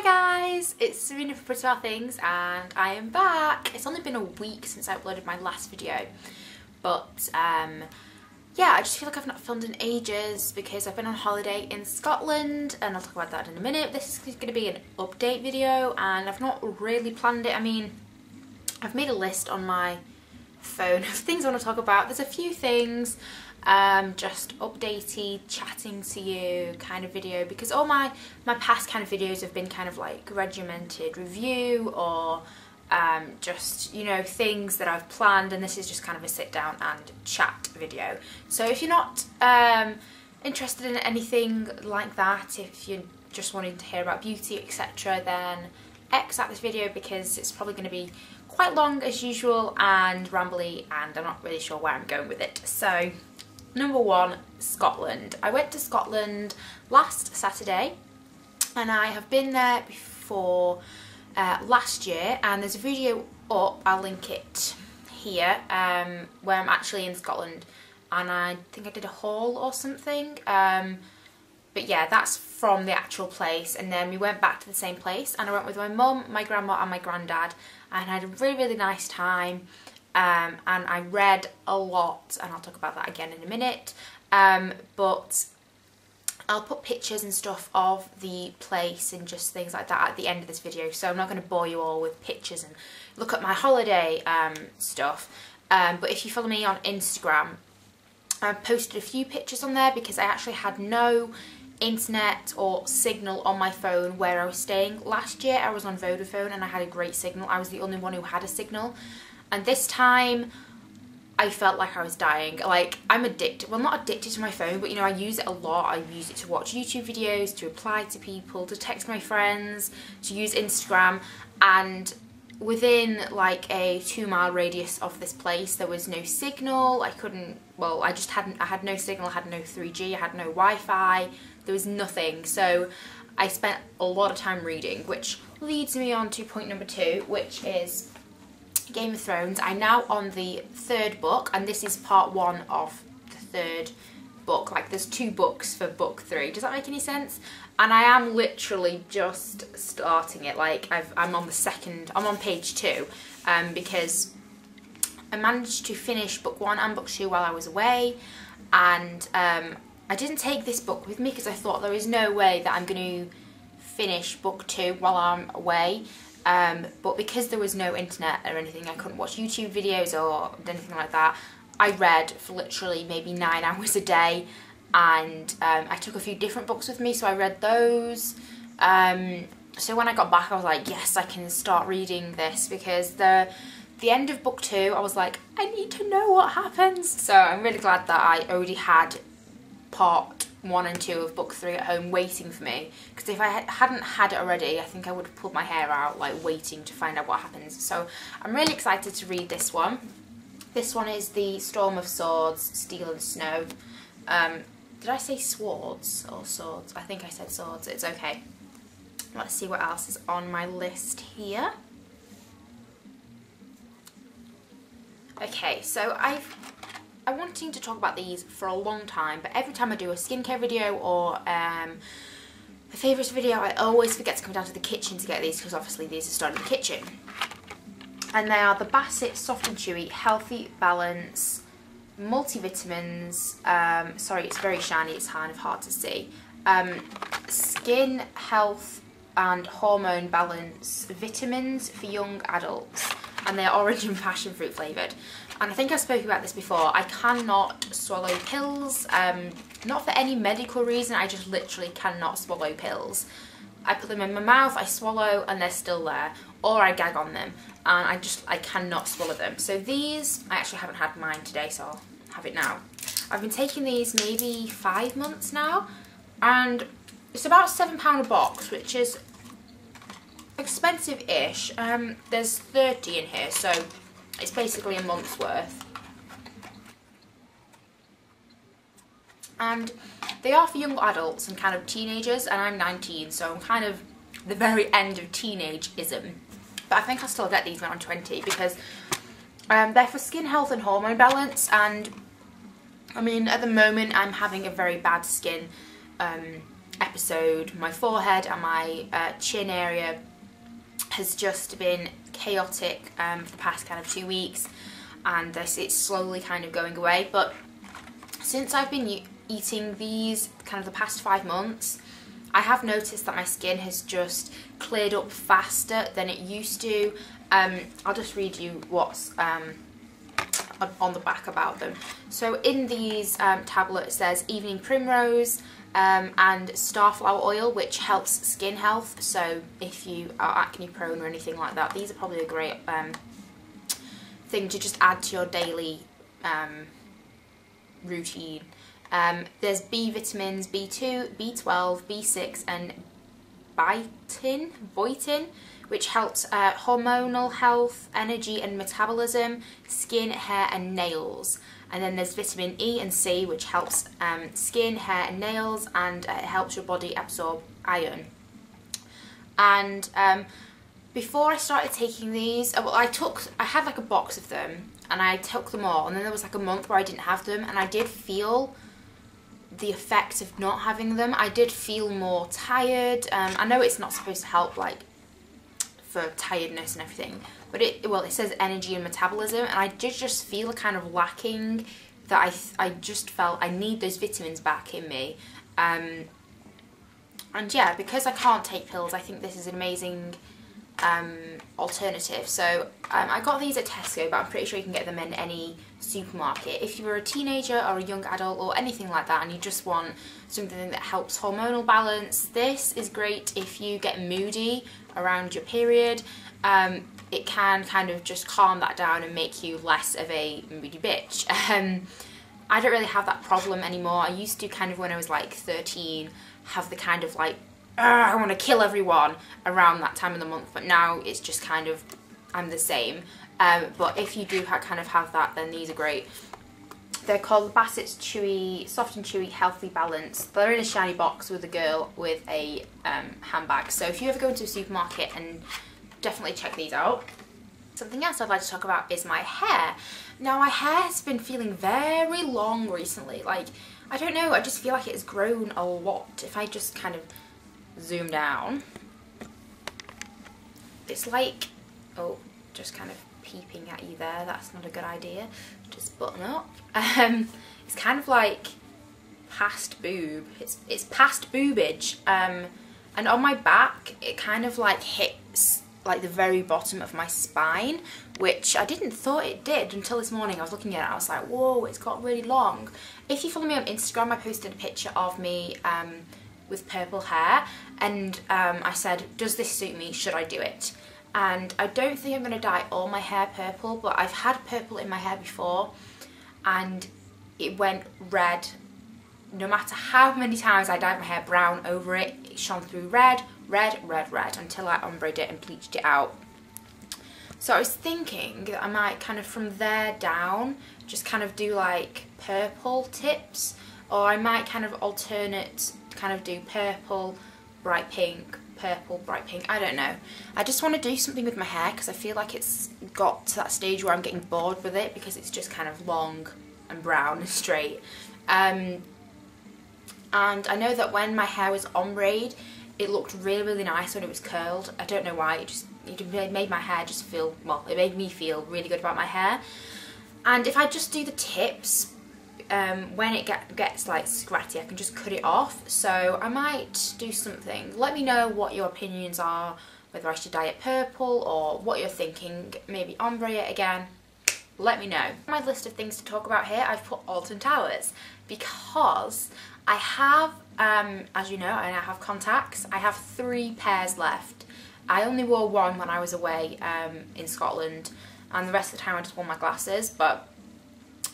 Hi guys, it's Serena from Prettywildthings and I am back. It's only been a week since I uploaded my last video, but yeah, I just feel like I've not filmed in ages because I've been on holiday in Scotland and I'll talk about that in a minute. This is going to be an update video and I've not really planned it. I mean, I've made a list on my phone of things I want to talk about. There's a few things, just updatey, chatting to you kind of video, because all my past kind of videos have been kind of like regimented review or just, you know, things that I've planned, and this is just kind of a sit down and chat video. So if you're not interested in anything like that, if you're just wanting to hear about beauty, etc., then X out this video because it's probably going to be quite long as usual and rambly, and I'm not really sure where I'm going with it. So number one, Scotland. I went to Scotland last Saturday and I have been there before last year, and there's a video up, I'll link it here, where I'm actually in Scotland and I think I did a haul or something. But yeah, that's from the actual place, and then we went back to the same place and I went with my mum, my grandma and my granddad, and I had a really nice time, and I read a lot, and I'll talk about that again in a minute, but I'll put pictures and stuff of the place and just things like that at the end of this video, so I'm not going to bore you all with pictures and look at my holiday stuff, but if you follow me on Instagram, I've posted a few pictures on there because I actually had no internet or signal on my phone where I was staying. Last year I was on Vodafone and I had a great signal. I was the only one who had a signal, and this time I felt like I was dying. Like, I'm addicted, well, not addicted to my phone, but you know, I use it a lot. I use it to watch YouTube videos, to reply to people, to text my friends, to use Instagram, and within like a 2-mile radius of this place there was no signal. I couldn't, well, I had no signal, I had no 3G, I had no Wi-Fi, there was nothing. So I spent a lot of time reading, which leads me on to point number 2, which is Game of Thrones. I'm now on the 3rd book, and this is part 1 of the 3rd book. Like, there's 2 books for book 3. Does that make any sense? And I am literally just starting it. Like, I'm on the 2nd, I'm on page 2, because I managed to finish book 1 and book 2 while I was away, and I didn't take this book with me because I thought there is no way that I'm going to finish book 2 while I'm away, but because there was no internet or anything, I couldn't watch YouTube videos or anything like that. I read for literally maybe 9 hours a day, and I took a few different books with me, so I read those. So when I got back I was like, yes, I can start reading this, because the end of book 2 I was like, I need to know what happens. So I'm really glad that I already had part 1 and 2 of book 3 at home waiting for me, because if I hadn't had it already, I think I would have pulled my hair out, like, waiting to find out what happens. So I'm really excited to read this one. This one is the Storm of Swords, Steel and Snow. Did I say swords or swords? I think I said swords. It's okay. Let's see what else is on my list here. Okay, so I'm wanting to talk about these for a long time, but every time I do a skincare video or a favourites video, I always forget to come down to the kitchen to get these, because obviously these are stored in the kitchen. And they are the Bassett Soft and Chewy Healthy Balance Multivitamins. Sorry, it's very shiny, it's kind of hard to see. Skin Health and Hormone Balance Vitamins for Young Adults. And they're orange and passion fruit flavoured. And I think I've spoken about this before. I cannot swallow pills, not for any medical reason, I just literally cannot swallow pills. I put them in my mouth, I swallow, and they're still there, or I gag on them, and I cannot swallow them. So these, I actually haven't had mine today, so I'll have it now. I've been taking these maybe 5 months now, and it's about £7 a box, which is expensive-ish. There's 30 in here, so it's basically a month's worth. And they are for young adults and kind of teenagers, and I'm 19, so I'm kind of the very end of teenageism. But I think I'll still get these when I'm 20, because they're for skin health and hormone balance, and I mean, at the moment I'm having a very bad skin episode, my forehead and my chin area has just been chaotic for the past kind of 2 weeks, and it's slowly kind of going away. But since I've been eating these kind of the past 5 months, I have noticed that my skin has just cleared up faster than it used to. I'll just read you what's on the back about them. So in these tablets there's evening primrose and starflower oil, which helps skin health. So if you are acne prone or anything like that, these are probably a great thing to just add to your daily routine. There's B vitamins, B2, B12, B6 and biotin, which helps hormonal health, energy and metabolism, skin, hair and nails. And then there's vitamin E and C, which helps skin, hair and nails, and it helps your body absorb iron. And before I started taking these, well, I had like a box of them and I took them all, and then there was like a month where I didn't have them, and I did feel the effect of not having them. I did feel more tired. I know it's not supposed to help like for tiredness and everything, but it says energy and metabolism, and I did just feel kind of lacking, that I just felt I need those vitamins back in me. And yeah, because I can't take pills, I think this is an amazing alternative. So I got these at Tesco, but I'm pretty sure you can get them in any supermarket. If you're a teenager or a young adult or anything like that and you just want something that helps hormonal balance, this is great if you get moody around your period. It can kind of just calm that down and make you less of a moody bitch. I don't really have that problem anymore. I used to kind of, when I was like 13, have the kind of like, I want to kill everyone around that time of the month, but now it's just kind of, I'm the same. But if you do kind of have that, then these are great. They're called Bassett's Chewy, Soft and Chewy Healthy Balance. They're in a shiny box with a girl with a handbag. So if you ever go into a supermarket, and definitely check these out. Something else I'd like to talk about is my hair. Now my hair has been feeling very long recently. Like, I don't know, I just feel like it has grown a lot. If I just kind of zoom down, it's like, oh, just kind of peeping at you there, that's not a good idea, just button up. It's kind of like past boob, it's past boobage, and on my back it kind of like hits like the very bottom of my spine, which I didn't thought it did until this morning. I was looking at it, I was like, whoa, it's got really long. If you follow me on Instagram, I posted a picture of me with purple hair, and I said, does this suit me, should I do it? And I don't think I'm going to dye all my hair purple, but I've had purple in my hair before and it went red. No matter how many times I dyed my hair brown over it, it shone through red, red, red, red, until I ombre'd it and bleached it out. So I was thinking that I might kind of from there down just kind of do like purple tips, or I might kind of alternate, kind of do purple, bright pink, purple, bright pink, I don't know. I just want to do something with my hair because I feel like it's got to that stage where I'm getting bored with it because it's just kind of long and brown and straight. And I know that when my hair was ombre, it looked really, really nice when it was curled. I don't know why, it made my hair just feel, well, it made me feel really good about my hair. And if I just do the tips, when it gets like scratchy, I can just cut it off. So I might do something. Let me know what your opinions are, whether I should dye it purple or what you're thinking, maybe ombre it again. Let me know. On my list of things to talk about here, I've put Alton Towers because I have, as you know, I now have contacts. I have 3 pairs left. I only wore one when I was away in Scotland, and the rest of the time I just wore my glasses, but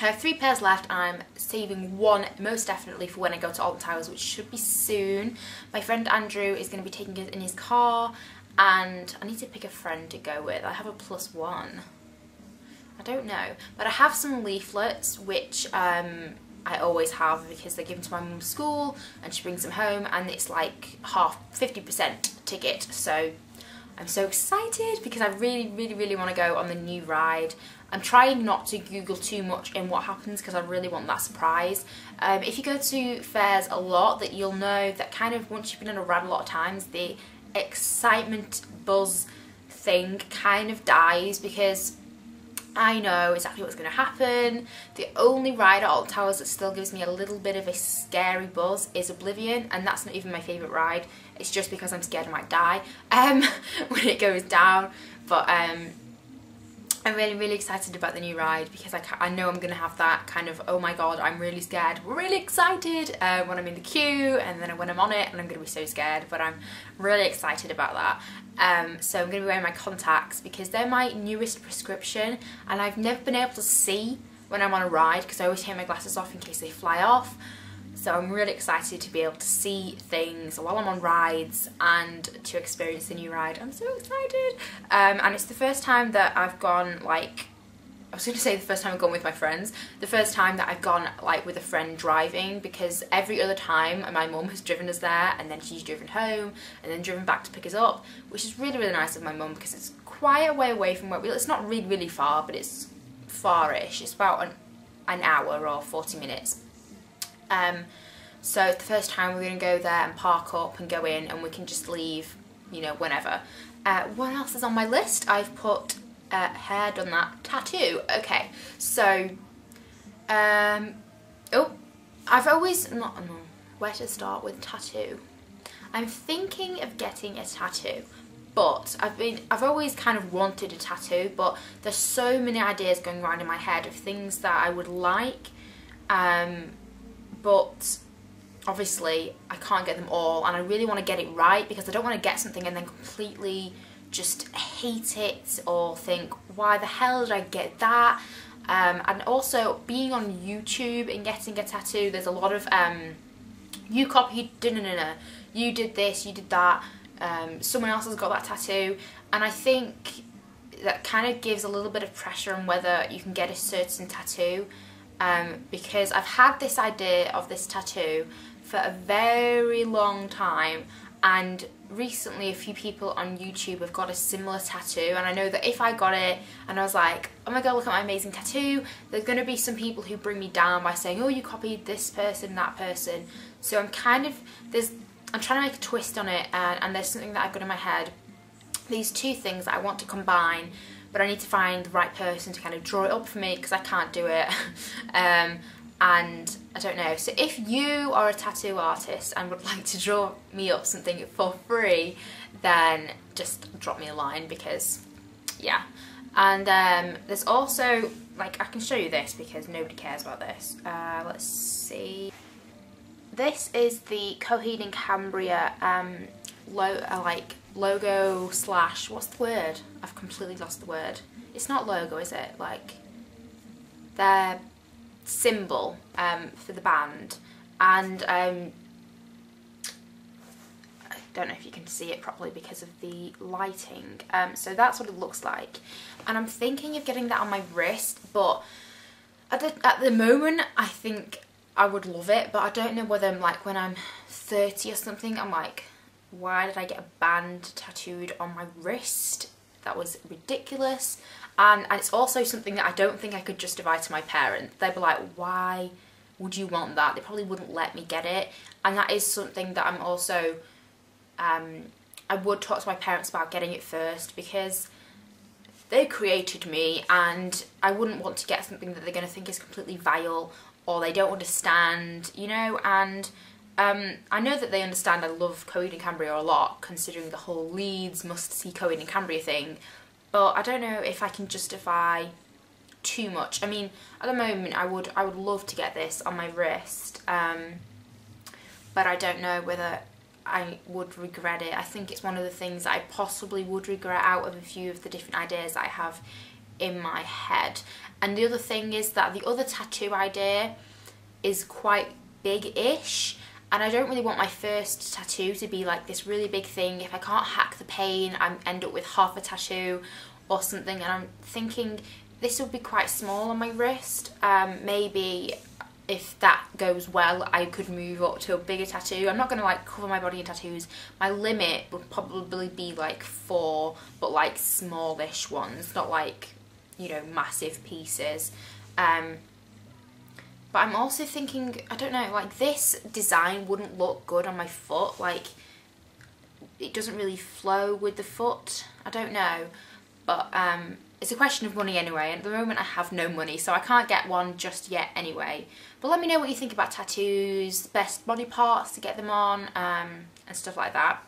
I have 3 pairs left. I'm saving one most definitely for when I go to Alton Towers, which should be soon. My friend Andrew is going to be taking us in his car, and I need to pick a friend to go with. I have a +1. I don't know, but I have some leaflets which I always have because they're given to my mum's school and she brings them home, and it's like 50% ticket. So I'm so excited because I really, really, really want to go on the new ride. I'm trying not to Google too much in what happens because I really want that surprise. If you go to fairs a lot, that you'll know that kind of once you've been on a ride a lot of times, the excitement buzz thing kind of dies because I know exactly what's going to happen. The only ride at Alton Towers that still gives me a little bit of a scary buzz is Oblivion, and that's not even my favourite ride. It's just because I'm scared I might die when it goes down. But I'm really excited about the new ride because I know I'm going to have that kind of, oh my god, I'm really scared, really excited when I'm in the queue, and then when I'm on it and I'm going to be so scared, but I'm really excited about that. So I'm going to be wearing my contacts because they're my newest prescription, and I've never been able to see when I'm on a ride because I always take my glasses off in case they fly off. So I'm really excited to be able to see things while I'm on rides and to experience the new ride. I'm so excited. And it's the first time that I've gone, like, I was going to say the first time I've gone with my friends, the first time that I've gone like with a friend driving, because every other time my mum has driven us there and then she's driven home and then driven back to pick us up, which is really nice of my mum because it's quite a way away from where we live. It's not really far, but it's far-ish. It's about an hour or 40 minutes. So the first time we're going to go there and park up and go in, and we can just leave, you know, whenever. What else is on my list? I've put hair, done that, tattoo. Okay, so oh, I've always not know where to start with tattoo. I'm thinking of getting a tattoo, but I've always kind of wanted a tattoo, but there's so many ideas going around in my head of things that I would like, but obviously I can't get them all, and I really want to get it right because I don't want to get something and then completely just hate it or think, why the hell did I get that? And also being on YouTube and getting a tattoo, there's a lot of you copied, no, you did this, you did that, someone else has got that tattoo, and I think that kind of gives a little bit of pressure on whether you can get a certain tattoo, because I've had this idea of this tattoo for a very long time, and recently a few people on YouTube have got a similar tattoo, and I know that if I got it and I was like, oh my god, look at my amazing tattoo, there's going to be some people who bring me down by saying, oh, you copied this person, that person. So I'm kind of, I'm trying to make a twist on it, and there's something that I've got in my head, these two things that I want to combine, but I need to find the right person to kind of draw it up for me because I can't do it. And I don't know, so if you are a tattoo artist and would like to draw me up something for free, then just drop me a line because, yeah. And there's also, like, I can show you this because nobody cares about this. Let's see. This is the Coheed and Cambria logo slash, what's the word? I've completely lost the word. It's not logo, is it? Like, their symbol for the band, and I don't know if you can see it properly because of the lighting, so that's what it looks like, and I'm thinking of getting that on my wrist, but at the moment I think I would love it, but I don't know whether I'm like, when I'm 30 or something, I'm like, why did I get a band tattooed on my wrist? That was ridiculous. And it's also something that I don't think I could justify to my parents. They'd be like, why would you want that? They probably wouldn't let me get it. And that is something that I'm also, I would talk to my parents about getting it first because they created me, and I wouldn't want to get something that they're going to think is completely vile or they don't understand, you know. And I know that they understand I love Coheed and Cambria a lot, considering the whole Leeds must see Coheed and Cambria thing. But I don't know if I can justify too much. I mean, at the moment, I would love to get this on my wrist, but I don't know whether I would regret it. I think it's one of the things that I possibly would regret out of a few of the different ideas that I have in my head. And the other thing is that the other tattoo idea is quite big-ish, and I don't really want my first tattoo to be like this really big thing. If I can't hack the pain, I end up with half a tattoo or something, and I'm thinking this would be quite small on my wrist. Maybe if that goes well, I could move up to a bigger tattoo. I'm not going to like cover my body in tattoos. My limit would probably be like 4, but like smallish ones, not like you know, massive pieces. But I'm also thinking, I don't know, like this design wouldn't look good on my foot. Like it doesn't really flow with the foot. I don't know. But it's a question of money anyway. And at the moment I have no money, so I can't get one just yet anyway. But let me know what you think about tattoos, best body parts to get them on, and stuff like that.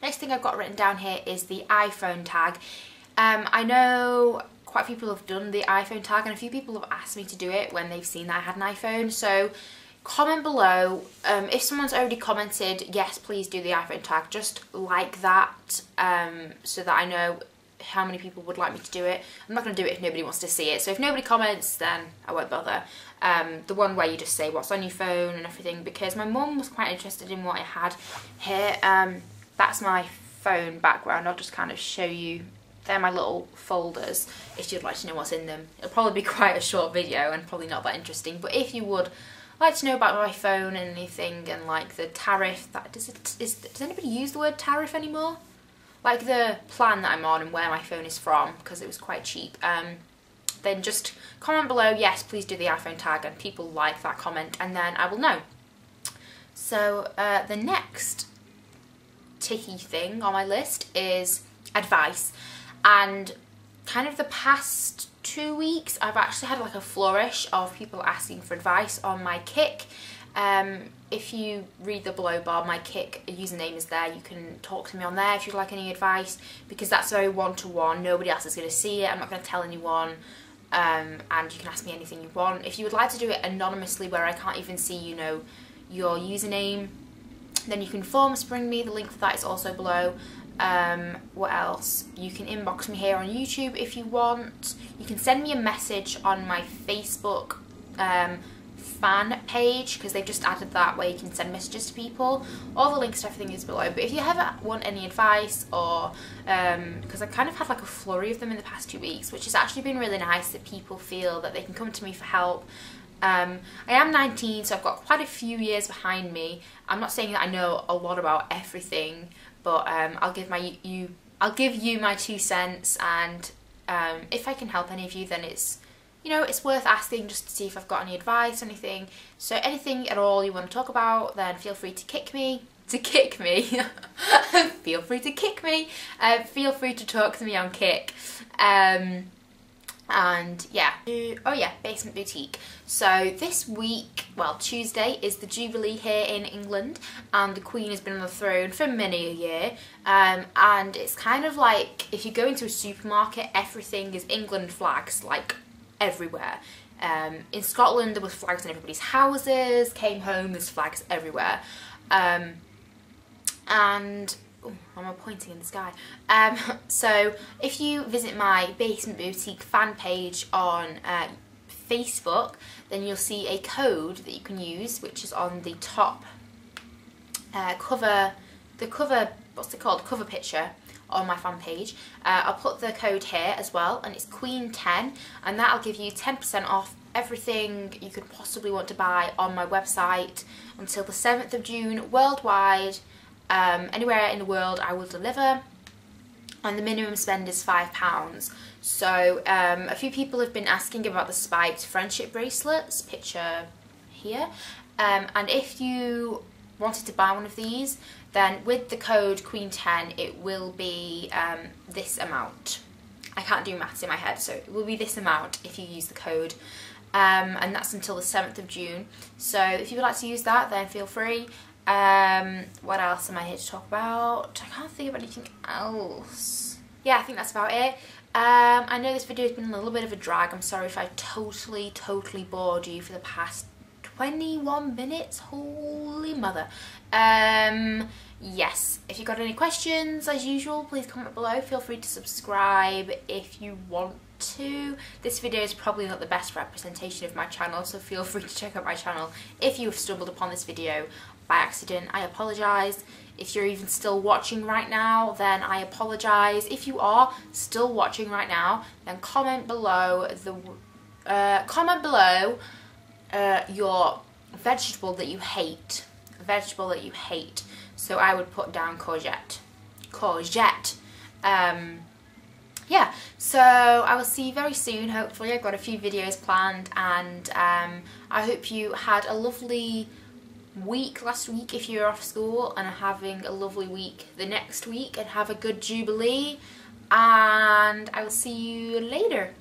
Next thing I've got written down here is the iPhone tag. I know quite a few people have done the iPhone tag, and a few people have asked me to do it when they've seen that I had an iPhone. So comment below. If someone's already commented, yes, please do the iPhone tag, just like that, so that I know how many people would like me to do it. I'm not going to do it if nobody wants to see it. So if nobody comments, then I won't bother. The one where you just say what's on your phone and everything, because my mum was quite interested in what I had here. That's my phone background. I'll just kind of show you. They're my little folders if you'd like to know what's in them. It'll probably be quite a short video and probably not that interesting, but if you would like to know about my phone and anything, and like the tariff, does anybody use the word tariff anymore? Like the plan that I'm on and where my phone is from, because it was quite cheap. Then just comment below, yes, please do the iPhone tag, and people like that comment, and then I will know. So the next ticky thing on my list is advice. And kind of the past 2 weeks I've actually had like a flourish of people asking for advice on my Kik. If you read the below bar, my Kik username is there. You can talk to me on there if you'd like any advice, because that's very one-to-one. Nobody else is going to see it. I'm not going to tell anyone. And you can ask me anything you want. If you would like to do it anonymously where I can't even see, you know, your username, then you can form spring me. The link for that is also below. What else? You can inbox me here on YouTube if you want. You can send me a message on my Facebook fan page, because they've just added that where you can send messages to people. All the links to everything is below. But if you ever want any advice, or because I've kind of had like a flurry of them in the past 2 weeks, which has actually been really nice, that people feel that they can come to me for help. I am 19, so I've got quite a few years behind me. I'm not saying that I know a lot about everything, but I'll give you my 2 cents, and if I can help any of you, then it's, you know, it's worth asking just to see if I've got any advice or anything. So anything at all you want to talk about, then feel free to kick me. Feel free to kick me. Feel free to talk to me on Kik. And yeah, oh yeah, Basement Boutique. So this week, well, Tuesday is the Jubilee here in England, and the Queen has been on the throne for many a year. And it's kind of like if you go into a supermarket, everything is England flags, like everywhere. In Scotland there was flags in everybody's houses. Came home, there's flags everywhere. And oh, I'm pointing in the sky. So if you visit my Basement Boutique fan page on Facebook, then you'll see a code that you can use, which is on the top cover, what's it called, cover picture on my fan page. I'll put the code here as well, and it's Queen10, and that'll give you 10% off everything you could possibly want to buy on my website until the 7th of June worldwide. Anywhere in the world I will deliver, and the minimum spend is £5. So a few people have been asking about the spiked friendship bracelets, picture here, and if you wanted to buy one of these, then with the code Queen10 it will be this amount. I can't do maths in my head, so it will be this amount if you use the code, and that's until the 7th of June. So if you would like to use that, then feel free. What else am I here to talk about? I can't think of anything else. Yeah, I think that's about it. I know this video has been a little bit of a drag. I'm sorry if I totally bored you for the past 21 minutes. Holy mother. Yes, if you've got any questions, as usual, please comment below. Feel free to subscribe if you want to. This video is probably not the best representation of my channel, so feel free to check out my channel if you have stumbled upon this video by accident. I apologise. If you're even still watching right now, then I apologise. If you are still watching right now, then comment below your vegetable that you hate. So I would put down courgette. yeah, so I will see you very soon, hopefully. I've got a few videos planned, and I hope you had a lovely week last week if you're off school, and are having a lovely week the next week, and have a good Jubilee, and I will see you later.